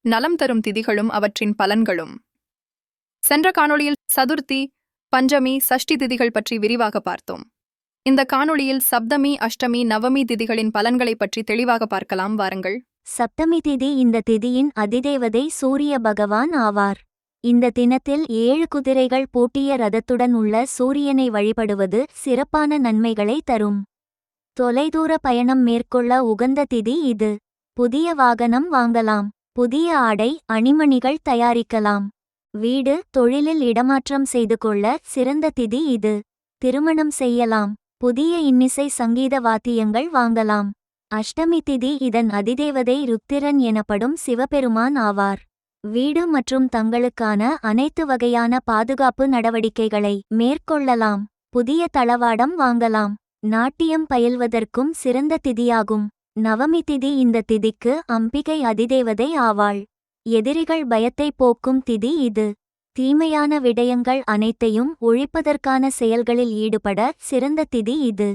நலம் தரும் திதிகளும் அவற்றின் பலன்களும். சென்ற காணொளியில் சதுர்த்தி, பஞ்சமி, சஷ்டி திதிகள் பற்றி விரிவாக பார்த்தோம். இந்த காணொளியில் சப்தமி, அஷ்டமி, நவமி திதிகளின் பலன்களை பற்றி தெளிவாக பார்க்கலாம் வாருங்கள். சப்தமி திதி இந்த திதியின் அதிதேவதை சூரிய பகவான் ஆவார். இந்த தினத்தில் 7 குதிரைகள் பூட்டிய ரதத்துடன் உள்ள சூரியனை வழிபடுவது சிறப்பான நன்மைகளை தரும். தொலைதூர பயணம் மேற்கொள்ள உகந்த திதி இது. புதிய வாகனம் வாங்கலாம். புதிய ஆடை, அணிமணிகள் தயாரிக்கலாம். வீடு, தொழிலில் இடமாற்றம் செய்து கொள்ள சிறந்த திதி இது. திருமணம் செய்யலாம். புதிய இன்னிசை சங்கீத வாத்தியங்கள் வாங்கலாம். அஷ்டமி திதி இதன் அதிதேவதை ருத்திரன் எனப்படும் சிவபெருமான் ஆவார். வீடு மற்றும் தங்களுக்கான அனைத்து வகையான பாதுகாப்பு நடவடிக்கைகளை மேற்கொள்ளலாம். புதிய தளவாடம் வாங்கலாம். நாட்டியம் பயில்வதற்கும் சிறந்த திதியாகும். நவமி திதி இந்த திதிக்கு அம்பிகை அதிதேவதை ஆவாள். எதிரிகள் பயத்தை போக்கும் திதி இது. தீமையான விடயங்கள் அனைத்தையும் ஒழிப்பதற்கான செயல்களில் ஈடுபட சிறந்த திதி இது.